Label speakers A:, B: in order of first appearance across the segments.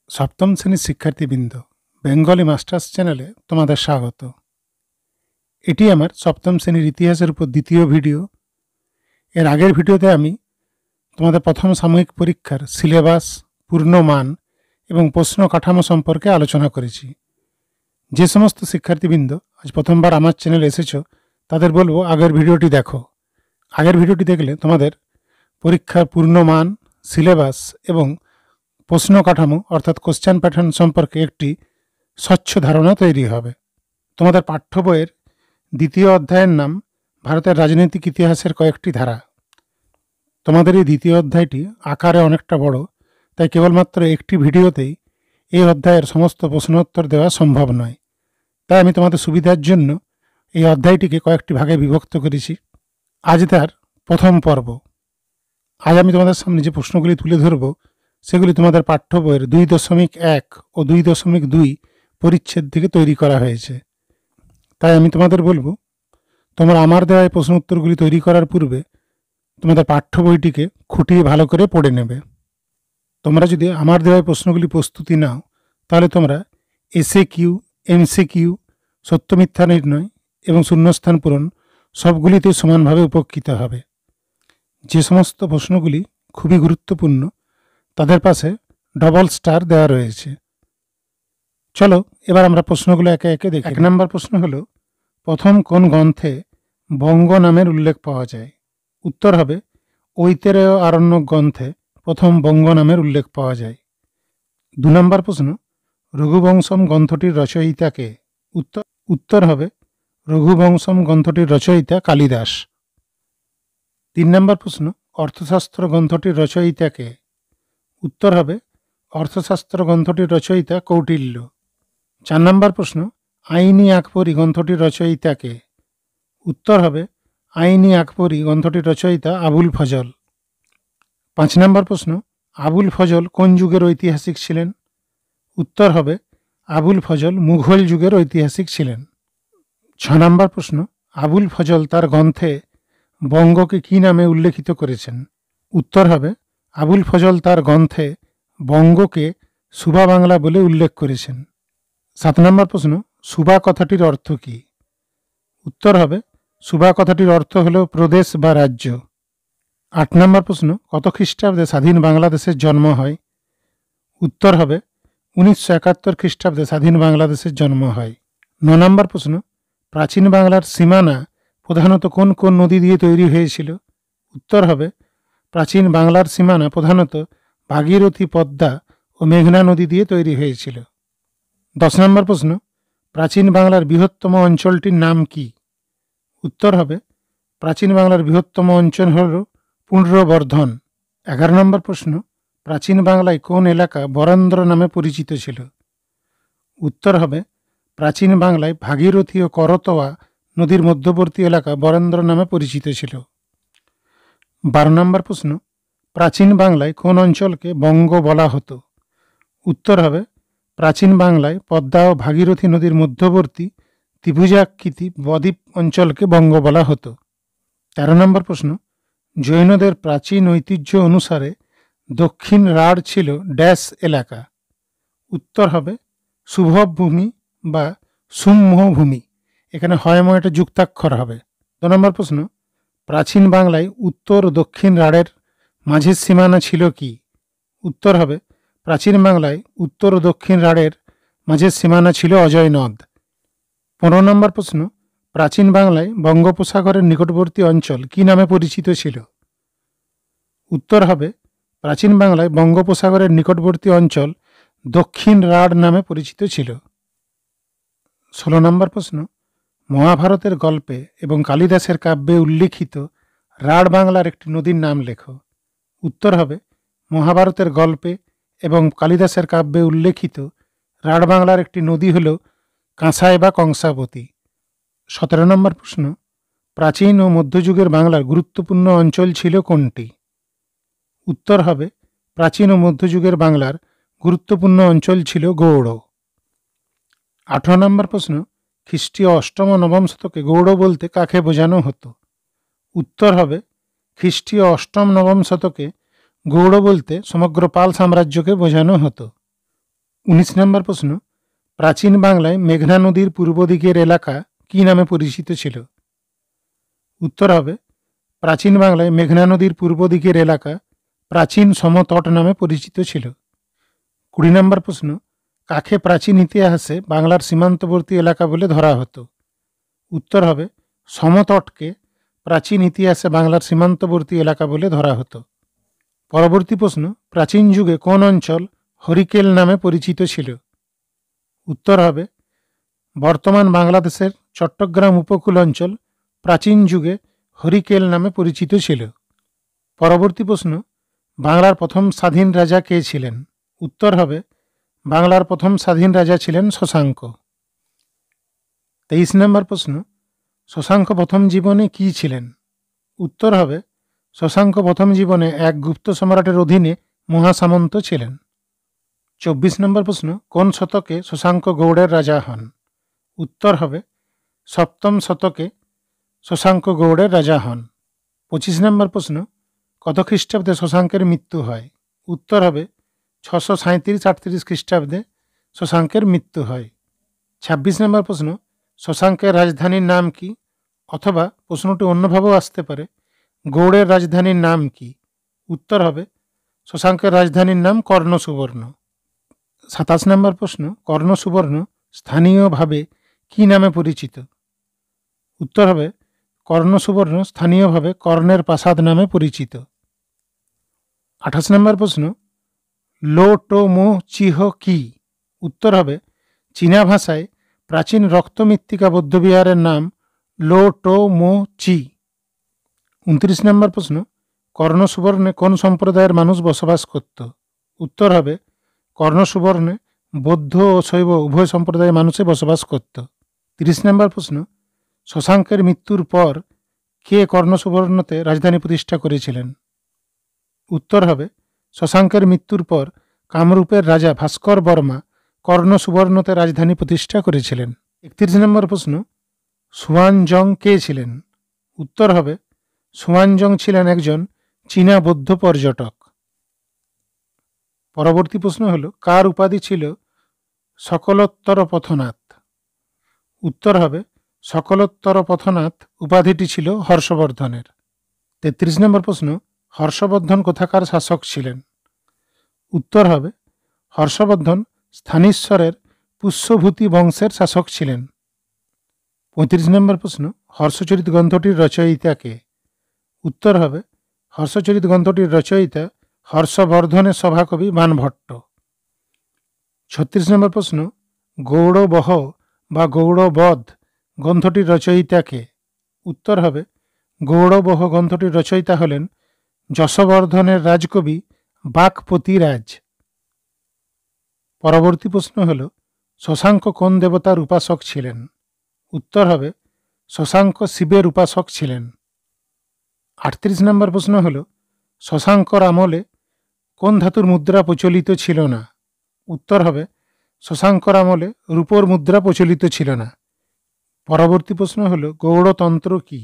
A: সপ্তম শ্রেণীর শিক্ষার্থীবৃন্দ, বেঙ্গলি মাস্টার্স চ্যানেলে তোমাদের স্বাগত। এটি আমার সপ্তম শ্রেণীর ইতিহাসের উপর দ্বিতীয় ভিডিও। এর আগের ভিডিওতে আমি তোমাদের প্রথম সাময়িক পরীক্ষার সিলেবাস, পূর্ণমান এবং প্রশ্ন কাঠামো সম্পর্কে আলোচনা করেছি। যে সমস্ত শিক্ষার্থীবৃন্দ আজ প্রথমবার আমার চ্যানেলে এসেছো তাদের বলবো আগের ভিডিওটি দেখো। আগের ভিডিওটি দেখলে তোমাদের পরীক্ষার পূর্ণমান, সিলেবাস এবং প্রশ্ন কাঠামো অর্থাৎ কোশ্চেন প্যাটার্ন সম্পর্কে একটি স্বচ্ছ ধারণা তৈরি হবে। তোমাদের পাঠ্য বইয়ের দ্বিতীয় অধ্যায়ের নাম ভারতের রাজনৈতিক ইতিহাসের কয়েকটি ধারা। তোমাদের এই দ্বিতীয় অধ্যায়টি আকারে অনেকটা বড়, তাই কেবলমাত্র একটি ভিডিওতেই এই অধ্যায়ের সমস্ত প্রশ্নোত্তর দেওয়া সম্ভব নয়। তাই আমি তোমাদের সুবিধার জন্য এই অধ্যায়টিকে কয়েকটি ভাগে বিভক্ত করেছি। আজ তার প্রথম পর্ব। আজ আমি তোমাদের সামনে যে প্রশ্নগুলি তুলে ধরব সেগুলি তোমাদের পাঠ্য বইয়ের 2.1 ও 2.2 পরিচ্ছেদ থেকে তৈরি করা হয়েছে। তাই আমি তোমাদের বলবো, তোমরা আমার দেওয়া এই প্রশ্ন উত্তরগুলি তৈরি করার পূর্বে তোমাদের পাঠ্য বইটিকে খুঁটিয়ে ভালো করে পড়ে নেবে। তোমরা যদি আমার দেওয়া প্রশ্নগুলি প্রস্তুতি নাও তাহলে তোমরা SAQ, MCQ, সত্য মিথ্যা নির্ণয় এবং শূন্যস্থান পূরণ সবগুলিতে সমানভাবে উপকৃত হবে। যে সমস্ত প্রশ্নগুলি খুবই গুরুত্বপূর্ণ তাদের পাশে ডবল স্টার দেওয়া রয়েছে। চলো এবার আমরা প্রশ্নগুলো একে একে দেখি। 1 নম্বর প্রশ্ন হলো, প্রথম কোন গ্রন্থে বঙ্গ নামের উল্লেখ পাওয়া যায়? উত্তর হবে ঐতেরেয় আরণ্যক গ্রন্থে প্রথম বঙ্গ নামের উল্লেখ পাওয়া যায়। 2 নম্বর প্রশ্ন, রঘুবংশম গ্রন্থটির রচয়িতা কে? উত্তর হবে রঘুবংশম গ্রন্থটির রচয়িতা কালিদাস। 3 নম্বর প্রশ্ন, অর্থশাস্ত্র গ্রন্থটির রচয়িতা কে? উত্তর হবে অর্থশাস্ত্র গ্রন্থটির রচয়িতা কৌটিল্য। 4 নম্বর প্রশ্ন, আইনি আকবরী গ্রন্থটির রচয়িতা কে? উত্তর হবে আইনি আকবরী গ্রন্থটির রচয়িতা আবুল ফজল। 5 নম্বর প্রশ্ন, আবুল ফজল কোন যুগের ঐতিহাসিক ছিলেন? উত্তর হবে আবুল ফজল মুঘল যুগের ঐতিহাসিক ছিলেন। 6 নম্বর প্রশ্ন, আবুল ফজল তার গ্রন্থে বঙ্গকে কি নামে উল্লেখিত করেছেন? উত্তর হবে আবুল ফজল তার গ্রন্থে বঙ্গকে সুবা বাংলা বলে উল্লেখ করেছেন। 7 নম্বর প্রশ্ন, সুবা কথাটির অর্থ কি? উত্তর হবে সুবা কথাটির অর্থ হল প্রদেশ বা রাজ্য। 8 নম্বর প্রশ্ন, কত খ্রিস্টাব্দে স্বাধীন বাংলাদেশের জন্ম হয়? উত্তর হবে 1971 খ্রিস্টাব্দে স্বাধীন বাংলাদেশের জন্ম হয়। 9 নম্বর প্রশ্ন, প্রাচীন বাংলার সীমানা প্রধানত কোন কোন নদী দিয়ে তৈরি হয়েছিল? উত্তর হবে প্রাচীন বাংলার সীমানা প্রধানত ভাগীরথী, পদ্মা ও মেঘনা নদী দিয়ে তৈরি হয়েছিল। 10 নম্বর প্রশ্ন, প্রাচীন বাংলার বৃহত্তম অঞ্চলটির নাম কি? উত্তর হবে প্রাচীন বাংলার বৃহত্তম অঞ্চল হল পুণ্ড্রবর্ধন। 11 নম্বর প্রশ্ন, প্রাচীন বাংলায় কোন এলাকা বরেন্দ্র নামে পরিচিত ছিল? উত্তর হবে প্রাচীন বাংলায় ভাগীরথী ও করতোয়া নদীর মধ্যবর্তী এলাকা বরেন্দ্র নামে পরিচিত ছিল। 12 নম্বর প্রশ্ন, প্রাচীন বাংলায় কোন অঞ্চলকে বঙ্গ বলা হতো? উত্তর হবে প্রাচীন বাংলায় পদ্মা ও ভাগীরথী নদীর মধ্যবর্তী ত্রিভুজাকৃতি বদ্বীপ অঞ্চলকে বঙ্গ বলা হতো। 13 নম্বর প্রশ্ন, জৈনদের প্রাচীন ঐতিহ্য অনুসারে দক্ষিণ রাঢ় ছিল ড্যাশ এলাকা? উত্তর হবে শুভভূমি বা সুম্যভূমি। এখানে হয়ময়টা যুক্তাক্ষর হবে। 2 নম্বর প্রশ্ন, প্রাচীন বাংলায় উত্তর ও দক্ষিণ রাঢ়ের মাঝের সীমানা ছিল কি? উত্তর হবে প্রাচীন বাংলায় উত্তর ও দক্ষিণ রাঢ়ের মাঝের সীমানা ছিল অজয় নদ। 15 নম্বর প্রশ্ন, প্রাচীন বাংলায় বঙ্গোপসাগরের নিকটবর্তী অঞ্চল কি নামে পরিচিত ছিল? উত্তর হবে প্রাচীন বাংলায় বঙ্গোপসাগরের নিকটবর্তী অঞ্চল দক্ষিণ রাঢ় নামে পরিচিত ছিল। 16 নম্বর প্রশ্ন, মহাভারতের গল্পে এবং কালিদাসের কাব্যে উল্লিখিত রাঢ় বাংলার একটি নদীর নাম লেখো। উত্তর হবে মহাভারতের গল্পে এবং কালিদাসের কাব্যে উল্লেখিত রাঢ় বাংলার একটি নদী হল কাঁসাই বা কংসাবতী। 17 নম্বর প্রশ্ন, প্রাচীন ও মধ্যযুগের বাংলার গুরুত্বপূর্ণ অঞ্চল ছিল কোনটি? উত্তর হবে প্রাচীন ও মধ্যযুগের বাংলার গুরুত্বপূর্ণ অঞ্চল ছিল গৌড়। 18 নম্বর প্রশ্ন, খ্রিস্টীয় 8ম ও 9ম শতকে গৌড় বলতে কাকে বোঝানো হতো? উত্তর হবে খ্রিস্টীয় 8ম 9ম শতকে গৌড় বলতে সমগ্র পাল সাম্রাজ্যকে বোঝানো হতো। 19 নম্বর প্রশ্ন, প্রাচীন বাংলায় মেঘনা নদীর পূর্ব দিকের এলাকা কী নামে পরিচিত ছিল? উত্তর হবে প্রাচীন বাংলায় মেঘনা নদীর পূর্ব দিকের এলাকা প্রাচীন সমতট নামে পরিচিত ছিল। 20 নম্বর প্রশ্ন, কাকে প্রাচীন ইতিহাসে বাংলার সীমান্তবর্তী এলাকা বলে ধরা হতো? উত্তর হবে সমতটকে প্রাচীন ইতিহাসে বাংলার সীমান্তবর্তী এলাকা বলে ধরা হতো। পরবর্তী প্রশ্ন, প্রাচীন যুগে কোন অঞ্চল হরিকেল নামে পরিচিত ছিল? উত্তর হবে বর্তমান বাংলাদেশের চট্টগ্রাম উপকূল অঞ্চল প্রাচীন যুগে হরিকেল নামে পরিচিত ছিল। পরবর্তী প্রশ্ন, বাংলার প্রথম স্বাধীন রাজা কে ছিলেন? উত্তর হবে বাংলার প্রথম স্বাধীন রাজা ছিলেন শশাঙ্ক। 23 নম্বর প্রশ্ন, শশাঙ্ক প্রথম জীবনে কি ছিলেন? উত্তর হবে শশাঙ্ক প্রথম জীবনে এক গুপ্ত সম্রাটের অধীনে মহাসামন্ত ছিলেন। 24 নম্বর প্রশ্ন, কোন শতকে শশাঙ্ক গৌড়ের রাজা হন? উত্তর হবে সপ্তম শতকে শশাঙ্ক গৌড়ের রাজা হন। 25 নম্বর প্রশ্ন, কত খ্রিস্টাব্দে শশাঙ্কের মৃত্যু হয়? উত্তর হবে 637-38 খ্রিস্টাব্দে শশাঙ্কের মৃত্যু হয়। 26 নম্বর প্রশ্ন, শশাঙ্কের রাজধানীর নাম কি? অথবা প্রশ্নটি অন্যভাবেও আসতে পারে, গৌড়ের রাজধানীর নাম কি? উত্তর হবে শশাঙ্কের রাজধানীর নাম কর্ণসুবর্ণ। 27 নম্বর প্রশ্ন, কর্ণসুবর্ণ স্থানীয়ভাবে কি নামে পরিচিত? উত্তর হবে কর্ণসুবর্ণ স্থানীয়ভাবে কর্ণের প্রাসাদ নামে পরিচিত। 28 নম্বর প্রশ্ন, লো টো মো চিহ কি? উত্তর হবে চীনা ভাষায় প্রাচীন রক্তমৃত্তিকা বৌদ্ধবিহারের নাম লো টো মো চি। 29 নম্বর প্রশ্ন, কর্ণসুবর্ণে কোন সম্প্রদায়ের মানুষ বসবাস করত? উত্তর হবে কর্ণসুবর্ণে বৌদ্ধ ও শৈব উভয় সম্প্রদায়ের মানুষে বসবাস করত। 30 নম্বর প্রশ্ন, শশাঙ্কের মৃত্যুর পর কে কর্ণসুবর্ণতে রাজধানী প্রতিষ্ঠা করেছিলেন? উত্তর হবে শশাঙ্কের মৃত্যুর পর কামরূপের রাজা ভাস্কর বর্মা কর্ণসুবর্ণতে রাজধানী প্রতিষ্ঠা করেছিলেন। 31 নম্বর প্রশ্ন, সুয়ানজং কে ছিলেন? উত্তর হবে সুয়ানজং ছিলেন একজন চীনা বৌদ্ধ পর্যটক। পরবর্তী প্রশ্ন হল, কার উপাধি ছিল সকলোত্তর পথনাথ? উত্তর হবে সকলোত্তর পথনাথ উপাধিটি ছিল হর্ষবর্ধনের। 33 নম্বর প্রশ্ন, হর্ষবর্ধন কোথাকার শাসক ছিলেন? উত্তর হবে হর্ষবর্ধন স্থানীশ্বরের পুষ্যভূতি বংশের শাসক ছিলেন। 35 নম্বর প্রশ্ন, হর্ষচরিত গ্রন্থটির রচয়িতা কে? উত্তর হবে হর্ষচরিত গ্রন্থটির রচয়িতা হর্ষবর্ধনের সভাকবি বাণভট্ট। 36 নম্বর প্রশ্ন, গৌড়বহ বা গৌড়বধ গ্রন্থটির রচয়িতা কে? উত্তর হবে গৌড়বহ গ্রন্থটির রচয়িতা হলেন যশবর্ধনের রাজকবি বাক্পতিরাজ। পরবর্তী প্রশ্ন হল, শশাঙ্ক কোন দেবতার উপাসক ছিলেন? উত্তর হবে শশাঙ্ক শিবের উপাসক ছিলেন। 38 নম্বর প্রশ্ন হল, শশাঙ্কর আমলে কোন ধাতুর মুদ্রা প্রচলিত ছিল না? উত্তর হবে শশাঙ্কর আমলে রূপোর মুদ্রা প্রচলিত ছিল না। পরবর্তী প্রশ্ন হল, গৌড়তন্ত্র কি?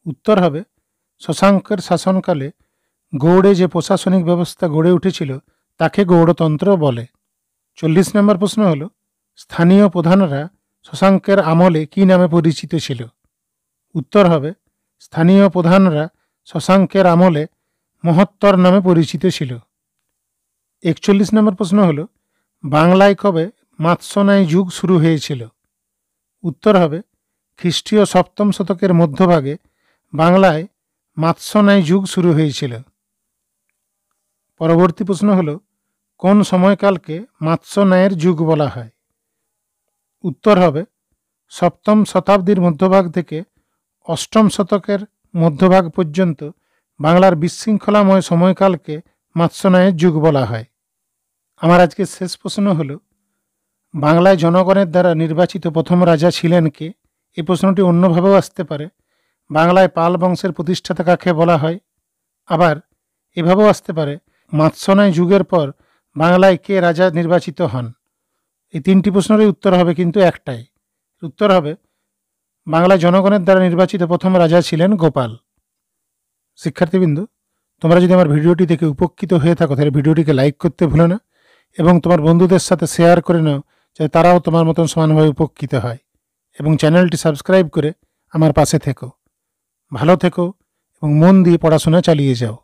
A: উত্তর হবে শশাঙ্কের শাসনকালে গৌড়ে যে প্রশাসনিক ব্যবস্থা গড়ে উঠেছিল তাকে গৌড়তন্ত্র বলে। 40 নম্বর প্রশ্ন হল, স্থানীয় প্রধানরা শশাঙ্কের আমলে কি নামে পরিচিত ছিল? উত্তর হবে স্থানীয় প্রধানরা শশাঙ্কের আমলে মহত্তর নামে পরিচিত ছিল। 41 নম্বর প্রশ্ন হল, বাংলায় কবে মাৎস্যন্যায় যুগ শুরু হয়েছিল? উত্তর হবে খ্রিস্টীয় 7ম শতকের মধ্যভাগে বাংলায় মাৎস্যন্যায় যুগ শুরু হয়েছিল। পরবর্তী প্রশ্ন হল, কোন সময়কালকে মাৎস্যন্যায়ের যুগ বলা হয়? উত্তর হবে 7ম শতাব্দীর মধ্যভাগ থেকে 8ম শতকের মধ্যভাগ পর্যন্ত বাংলার বিশৃঙ্খলাময় সময়কালকে মাৎস্যন্যায়ের যুগ বলা হয়। আমার আজকের শেষ প্রশ্ন হল, বাংলায় জনগণের দ্বারা নির্বাচিত প্রথম রাজা ছিলেন কে? এই প্রশ্নটি অন্যভাবেও আসতে পারে, বাংলায় পাল বংশের প্রতিষ্ঠাতা কাকে বলা হয়? আবার এভাবেও আসতে পারে, মাৎস্যন্যায় যুগের পর বাংলায় কে রাজা নির্বাচিত হন? এই 3টি প্রশ্নেরই উত্তর হবে কিন্তু একটাই, উত্তর হবে বাংলায় জনগণের দ্বারা নির্বাচিত প্রথম রাজা ছিলেন গোপাল। শিক্ষার্থীবৃন্দ, তোমরা যদি আমার ভিডিওটি দেখে উপকৃত হয়ে থাকো তাহলে ভিডিওটিকে লাইক করতে ভুলো না এবং তোমার বন্ধুদের সাথে শেয়ার করে নাও যাতে তারাও তোমার মতন সমানভাবে উপকৃত হয়। এবং চ্যানেলটি সাবস্ক্রাইব করে আমার পাশে থেকো। ভালো থেকো এবং মন দিয়ে পড়াশোনা চালিয়ে যাও।